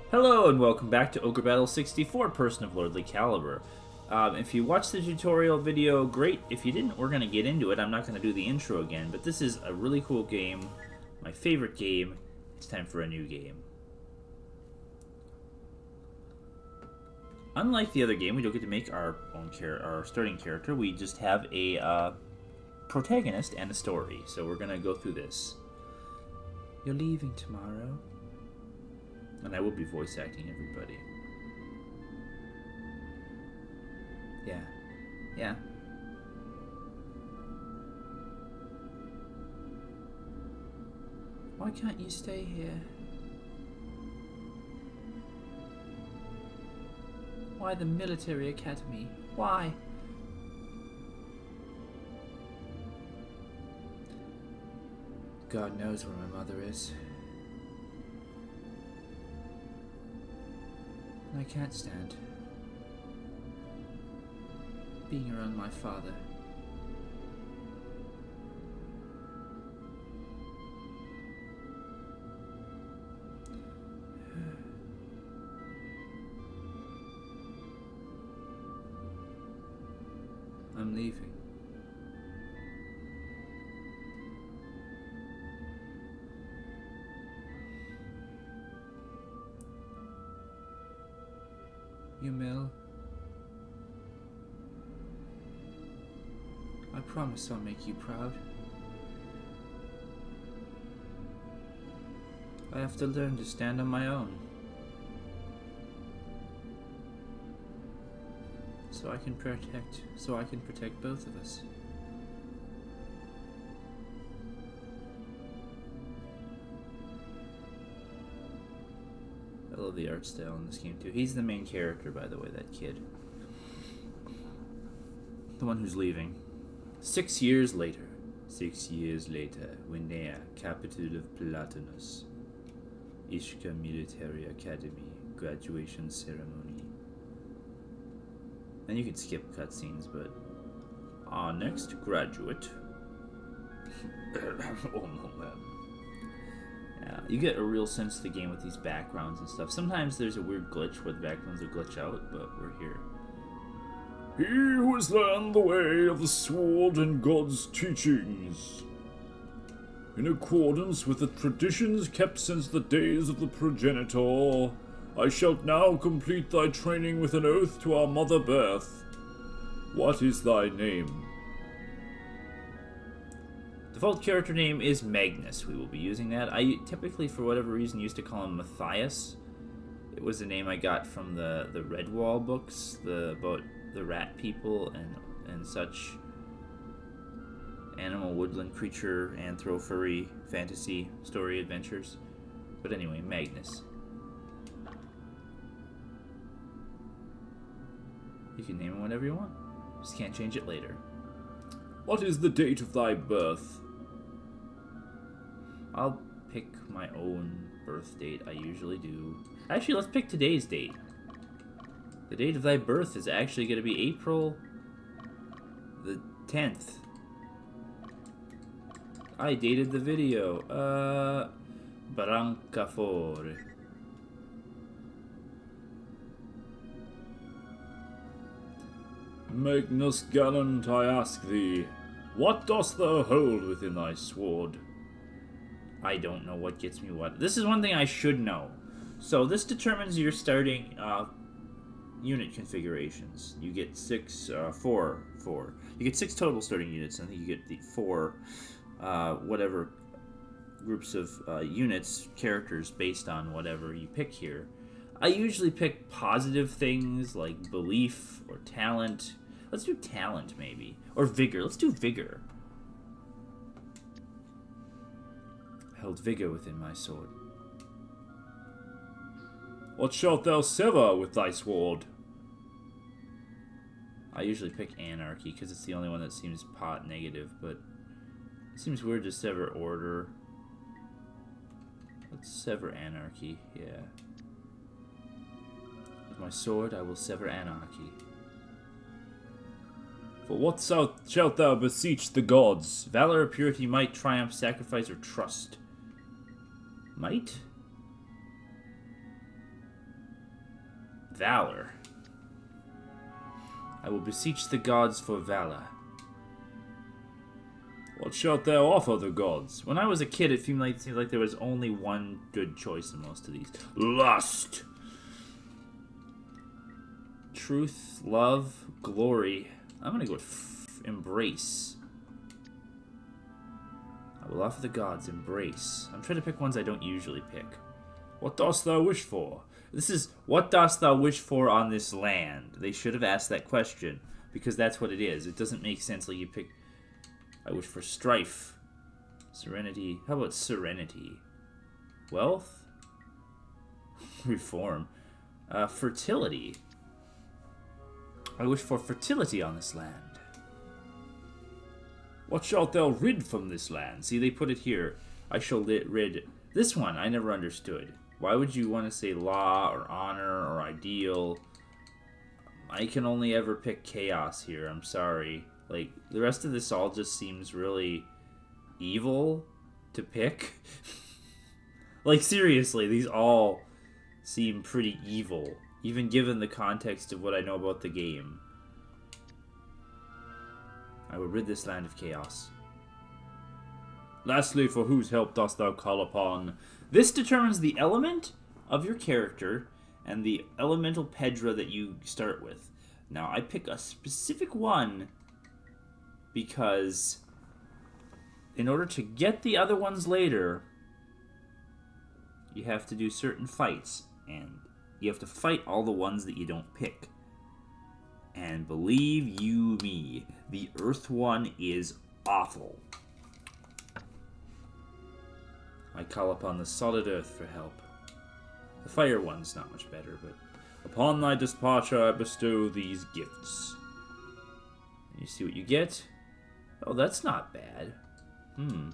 Hello and welcome back to Ogre Battle 64, Person of Lordly Caliber. If you watched the tutorial video, great. If you didn't, we're going to get into it. I'm not going to do the intro again, but this is a really cool game. My favorite game. It's time for a new game. Unlike the other game, we don't get to make our own our starting character. We just have a protagonist and a story. So we're going to go through this. You're leaving tomorrow. And I will be voice acting everybody. Yeah. Why can't you stay here? Why the military academy? Why? God knows where my mother is. I can't stand being around my father. I'm leaving. Mill. I promise I'll make you proud. I have to learn to stand on my own. So I can protect both of us. I love the art style in this game too. He's the main character, by the way, that kid. The one who's leaving. 6 years later. 6 years later, Winea, capital of Platinus. Ishka Military Academy, graduation ceremony. And you can skip cutscenes, but our next graduate. Oh no, man. Yeah, you get a real sense of the game with these backgrounds and stuff. Sometimes there's a weird glitch where the backgrounds will glitch out, but we're here. He who has learned the way of the sword and God's teachings, in accordance with the traditions kept since the days of the progenitor, I shalt now complete thy training with an oath to our mother birth. What is thy name? Default character name is Magnus. We will be using that. I typically, for whatever reason, used to call him Matthias. It was the name I got from the Redwall books, about the rat people and such animal, woodland creature, anthro, furry, fantasy, story, adventures. But anyway, Magnus. You can name him whatever you want. Just can't change it later. What is the date of thy birth? I'll pick my own birth date. I usually do. Actually, let's pick today's date. The date of thy birth is actually going to be April the 10th. I dated the video. Brancafore. Magnus Gallant, I ask thee, what dost thou hold within thy sword? I don't know what gets me what. This is one thing I should know. So this determines your starting unit configurations. You get four. You get 6 total starting units. I think you get the 4, whatever groups of units, characters based on whatever you pick here. I usually pick positive things like belief or talent. Let's do talent, maybe. Or vigor. Let's do vigor. I held vigor within my sword. What shalt thou sever with thy sword? I usually pick anarchy because it's the only one that seems pot negative, but it seems weird to sever order. Let's sever anarchy, yeah. With my sword, I will sever anarchy. For what shalt thou beseech the gods? Valor, purity, might, triumph, sacrifice, or trust? Might? Valor. I will beseech the gods for valor. What shalt thou offer the gods? When I was a kid, it seemed like there was only one good choice in most of these. Lust! Truth, love, glory. I'm gonna go with embrace. I will offer the gods embrace. I'm trying to pick ones I don't usually pick. What dost thou wish for? This is, what dost thou wish for on this land? They should have asked that question, because that's what it is. It doesn't make sense like you pick, I wish for strife. Serenity. How about serenity? Wealth? Reform. Fertility. I wish for fertility on this land. What shalt thou rid from this land? See, they put it here. I shall rid. This one, I never understood. Why would you want to say law or honor or ideal? I can only ever pick chaos here. I'm sorry. Like, the rest of this all just seems really evil to pick. Like, seriously, these all seem pretty evil, even given the context of what I know about the game. I will rid this land of chaos. Lastly, for whose help dost thou call upon? This determines the element of your character and the elemental pedra that you start with. Now, I pick a specific one because in order to get the other ones later, you have to do certain fights, and you have to fight all the ones that you don't pick. And believe you me, the Earth one is awful. I call upon the solid earth for help. The fire one's not much better, but upon thy departure I bestow these gifts. And you see what you get? Oh, that's not bad. Kind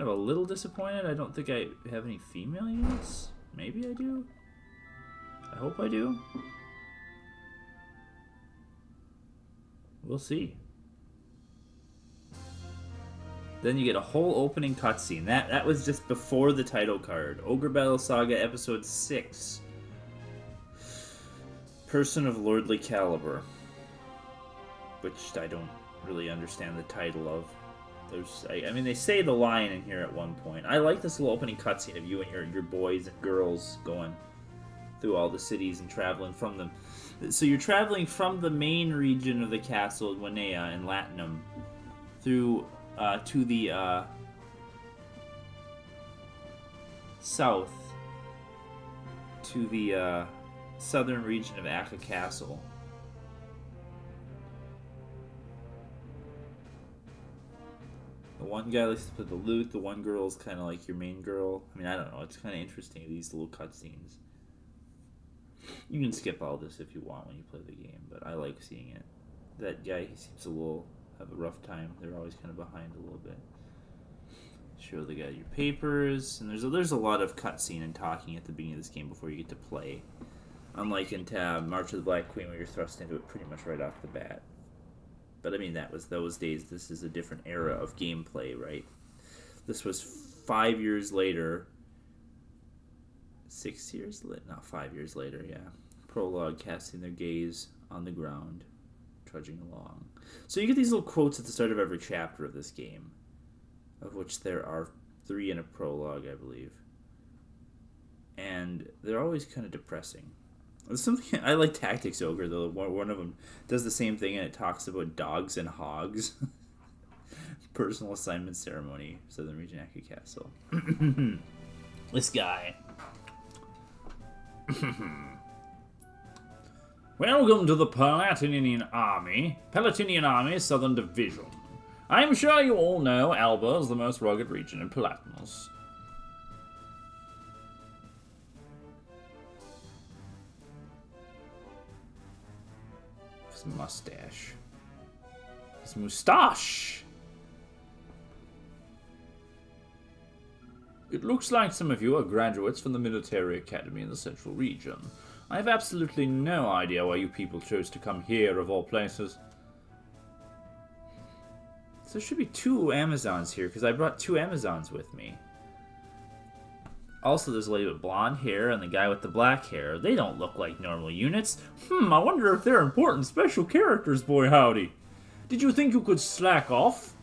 of a little disappointed. I don't think I have any female units. Maybe I do? I hope I do. We'll see. Then you get a whole opening cutscene. That was just before the title card. Ogre Battle Saga Episode 6. Person of Lordly Caliber. Which I don't really understand the title of. I mean, they say the line in here at one point. I like this little opening cutscene of you and your boys and girls going through all the cities and traveling from them. So you're traveling from the main region of the castle, Winea and Latinum, through to the south, to the southern region of Akka Castle. The one guy likes to put the loot, the one girl's kind of like your main girl. I mean, I don't know, it's kind of interesting, these little cutscenes. You can skip all this if you want when you play the game, but I like seeing it. That guy, he seems to have a rough time. They're always kind of behind a little bit. Show the guy your papers, and there's a lot of cutscene and talking at the beginning of this game before you get to play. Unlike in March of the Black Queen, where you're thrust into it pretty much right off the bat. But I mean, that was those days. This is a different era of gameplay, right? This was 5 years later. 6 years later? Not 5 years later, yeah. Prologue, casting their gaze on the ground, trudging along. So you get these little quotes at the start of every chapter of this game, of which there are 3 in a prologue, I believe. And they're always kind of depressing. There's something I like Tactics Ogre, though. One of them does the same thing, and it talks about dogs and hogs. Personal assignment ceremony, Southern Region Akka Castle. This guy. Welcome to the Palatinian Army, Southern Division. I am sure you all know Alba is the most rugged region in Palatinus. His mustache. His moustache! It looks like some of you are graduates from the military academy in the central region. I have absolutely no idea why you people chose to come here, of all places. So there should be 2 Amazons here, because I brought 2 Amazons with me. Also, there's a lady with blonde hair and the guy with the black hair. They don't look like normal units. I wonder if they're important special characters, boy howdy. Did you think you could slack off?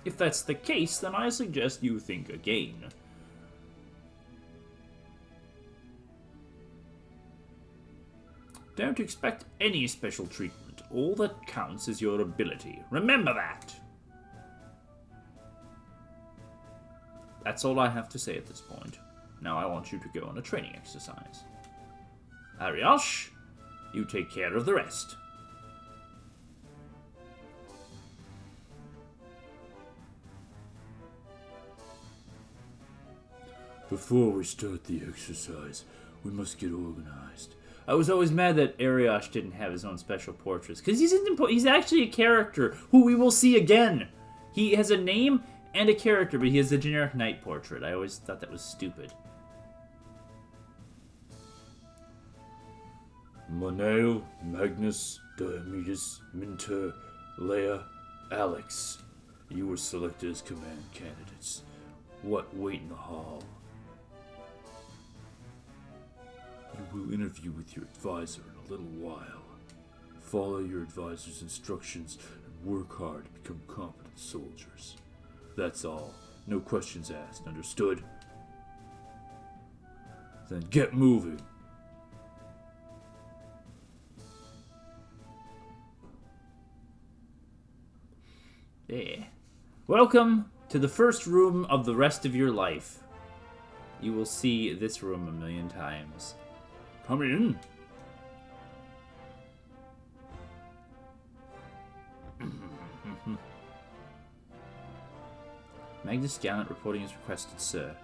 If that's the case, then I suggest you think again. Don't expect any special treatment. All that counts is your ability. Remember that! That's all I have to say at this point. Now I want you to go on a training exercise. Ariosh, you take care of the rest. Before we start the exercise, we must get organized. I was always mad that Ariosh didn't have his own special portraits, because he's actually a character who we will see again. He has a name and a character, but he has a generic knight portrait. I always thought that was stupid. Monail, Magnus, Diomedes, Minter, Leia, Alex. You were selected as command candidates. What wait in the hall? You will interview with your advisor in a little while. Follow your advisor's instructions and work hard to become competent soldiers. That's all. No questions asked. Understood? Then get moving. There. Welcome to the first room of the rest of your life. You will see this room a million times. Come in. Magnus Gallant reporting as requested, sir.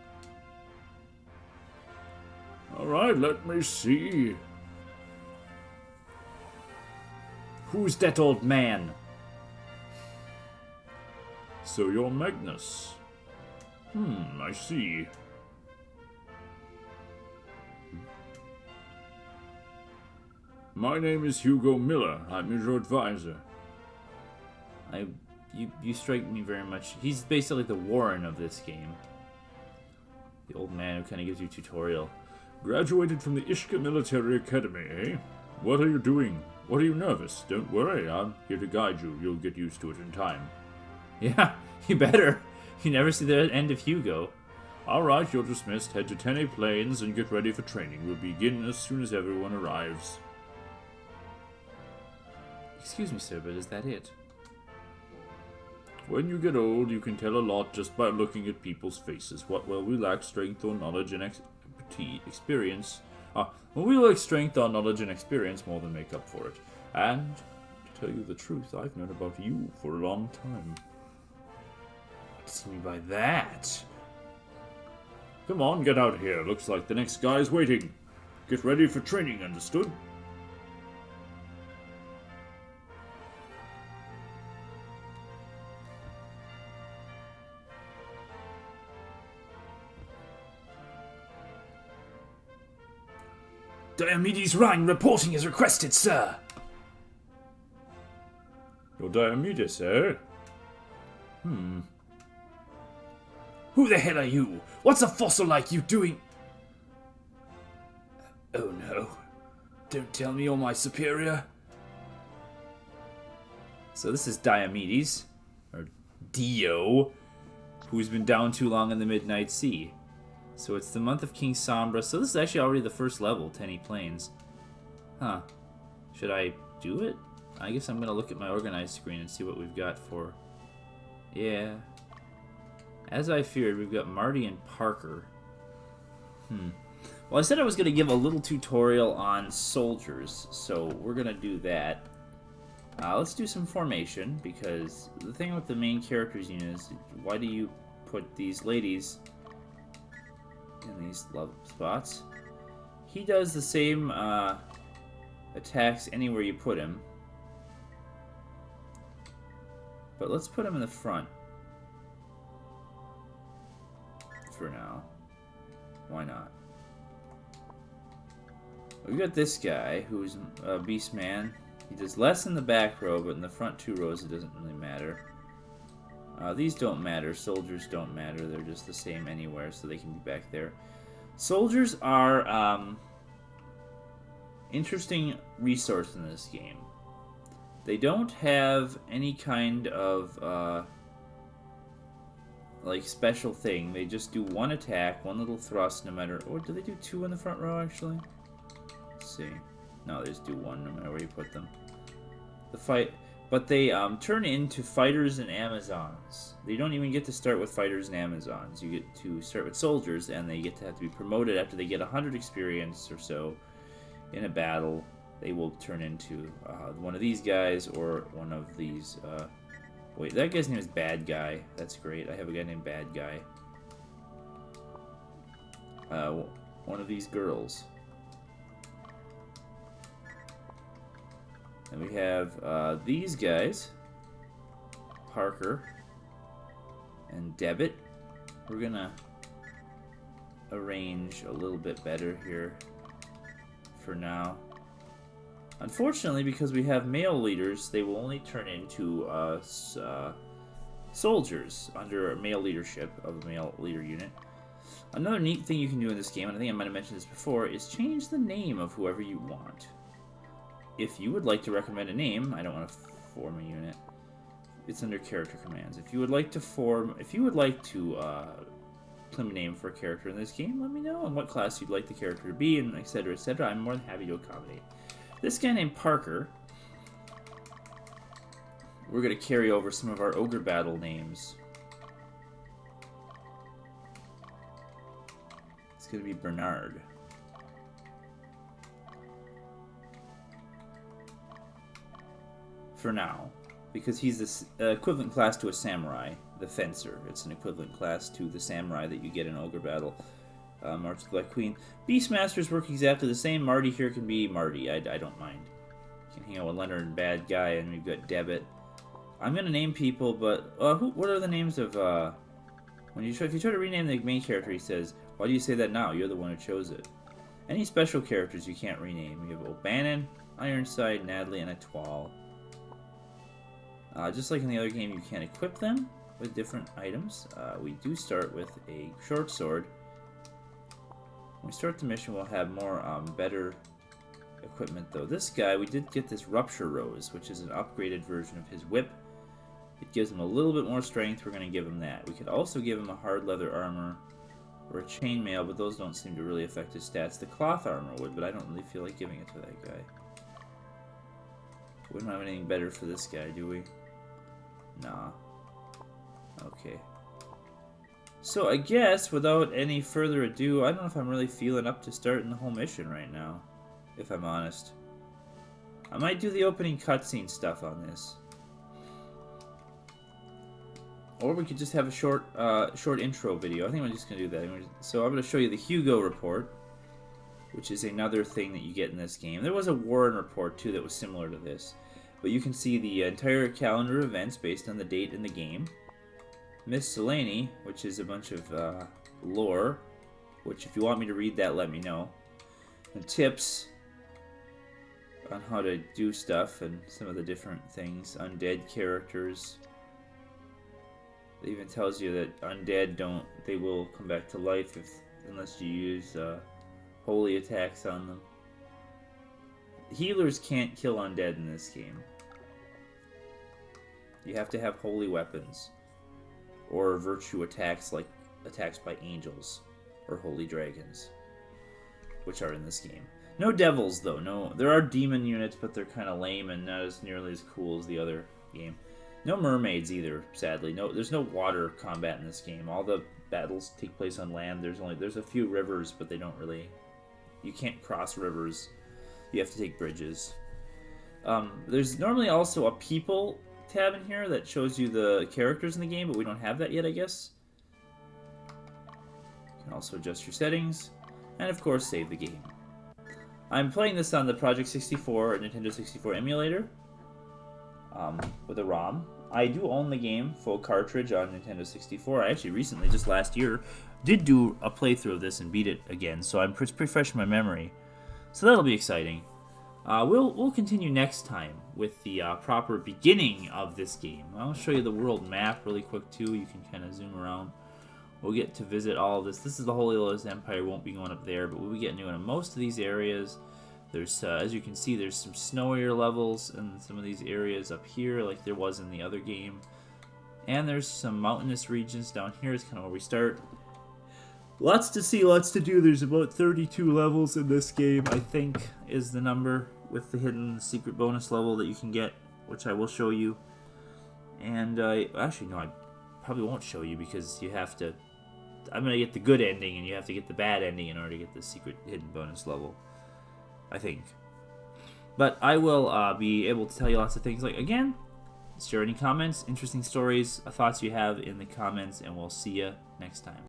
Alright, let me see. Who's that old man? So you're Magnus. I see. My name is Hugo Miller. I'm your advisor. You strike me very much. He's basically the Warren of this game. The old man who kind of gives you a tutorial. Graduated from the Ishka Military Academy, eh? What are you doing? What are you nervous? Don't worry, I'm here to guide you. You'll get used to it in time. Yeah, you better. You never see the end of Hugo. Alright, you're dismissed. Head to Tene Plains and get ready for training. We'll begin as soon as everyone arrives. Excuse me, sir, but is that it? When you get old, you can tell a lot just by looking at people's faces. What will we lack strength or knowledge and experience? Well, we lack strength or knowledge and experience more than make up for it. And, to tell you the truth, I've known about you for a long time. What do you mean by that? Come on, get out here. Looks like the next guy is waiting. Get ready for training, understood? Diomedes Rhine reporting as requested, sir. You're Diomedes, eh? Who the hell are you? What's a fossil like you doing? Oh no. Don't tell me you're my superior. So this is Diomedes, or Dio, who's been down too long in the Midnight Sea. So it's the month of King Sombra. So this is actually already the first level, Tene Plains. Huh. Should I do it? I guess I'm going to look at my organized screen and see what we've got for... Yeah. As I feared, we've got Marty and Parker. Well, I said I was going to give a little tutorial on soldiers, so we're going to do that. Let's do some formation, because the thing with the main characters unit is, why do you put these ladies in these love spots? He does the same attacks anywhere you put him. But let's put him in the front. For now. Why not? We've got this guy, who's a beast man. He does less in the back row, but in the front two rows it doesn't really matter. These don't matter. Soldiers don't matter. They're just the same anywhere, so they can be back there. Soldiers are interesting resource in this game. They don't have any kind of like special thing. They just do one attack, one little thrust, no matter. Or do they do two in the front row actually? Let's see. No, they just do one no matter where you put them. The fight, but they turn into fighters and Amazons. They don't even get to start with fighters and Amazons. You get to start with soldiers, and they get to have to be promoted after they get 100 experience or so in a battle. They will turn into one of these guys or one of these. Wait, that guy's name is Bad Guy. That's great. I have a guy named Bad Guy. One of these girls. And we have these guys, Parker and Debit. We're gonna arrange a little bit better here for now. Unfortunately, because we have male leaders, they will only turn into soldiers under male leadership of a male leader unit. Another neat thing you can do in this game, and I think I might have mentioned this before, is change the name of whoever you want. If you would like to recommend a name, I don't want to form a unit. It's under character commands. If you would like to claim a name for a character in this game, let me know and what class you'd like the character to be, and etc., etc. I'm more than happy to accommodate. This guy named Parker, we're going to carry over some of our Ogre battle names. It's going to be Bernard. For now, because he's the equivalent class to a samurai, the fencer. It's an equivalent class to the samurai that you get in Ogre battle. March of the Black Queen. Beastmasters work exactly the same. Marty here can be Marty. I don't mind. You can hang out with Leonard and Bad Guy, and we've got Debit. I'm gonna name people, but what are the names of if you try to rename the main character, he says, "Why do you say that now? You're the one who chose it." Any special characters you can't rename. We have O'Bannon, Ironside, Natalie, and Etoile. Just like in the other game, you can equip them with different items. We do start with a short sword. When we start the mission, we'll have more better equipment, though. This guy, we did get this Rupture Rose, which is an upgraded version of his whip. It gives him a little bit more strength. We're going to give him that. We could also give him a hard leather armor or a chainmail, but those don't seem to really affect his stats. The cloth armor would, but I don't really feel like giving it to that guy. We don't have anything better for this guy, do we? Nah. Okay. So I guess, without any further ado, I don't know if I'm really feeling up to starting the whole mission right now, if I'm honest. I might do the opening cutscene stuff on this. Or we could just have a short intro video. I think I'm just going to do that. So I'm going to show you the Hugo report, which is another thing that you get in this game. There was a Warren report, too, that was similar to this. But you can see the entire calendar of events based on the date in the game. Miscellany, which is a bunch of lore, which if you want me to read that, let me know. And tips on how to do stuff and some of the different things. Undead characters. It even tells you that undead they will come back to life unless you use holy attacks on them. Healers can't kill undead in this game. You have to have holy weapons. Or virtue attacks like attacks by angels or holy dragons, which are in this game. No devils, though. No, there are demon units, but they're kind of lame and not as nearly as cool as the other game. No mermaids either, sadly. No, there's no water combat in this game. All the battles take place on land. There's a few rivers, but they don't really. You can't cross rivers. You have to take bridges. There's normally also a people tab in here that shows you the characters in the game, but we don't have that yet, I guess. You can also adjust your settings, and of course save the game. I'm playing this on the Project 64 or Nintendo 64 emulator with a ROM. I do own the game full cartridge on Nintendo 64. I actually recently, just last year, did do a playthrough of this and beat it again, so I'm pretty fresh in my memory. So that'll be exciting. We'll continue next time with the proper beginning of this game. I'll show you the world map really quick too. You can kind of zoom around. We'll get to visit all of this. This is the Holy Lotus Empire. Won't be going up there, but we'll be getting into most of these areas. There's, as you can see, there's some snowier levels in some of these areas up here, like there was in the other game. And there's some mountainous regions down here. Is kind of where we start. Lots to see, lots to do. There's about 32 levels in this game, I think, is the number, with the hidden secret bonus level that you can get, which I will show you. And actually, no, I probably won't show you because you have to. I'm going to get the good ending, and you have to get the bad ending in order to get the secret hidden bonus level, I think. But I will be able to tell you lots of things. Like, again, share any comments, interesting stories, thoughts you have in the comments, and we'll see you next time.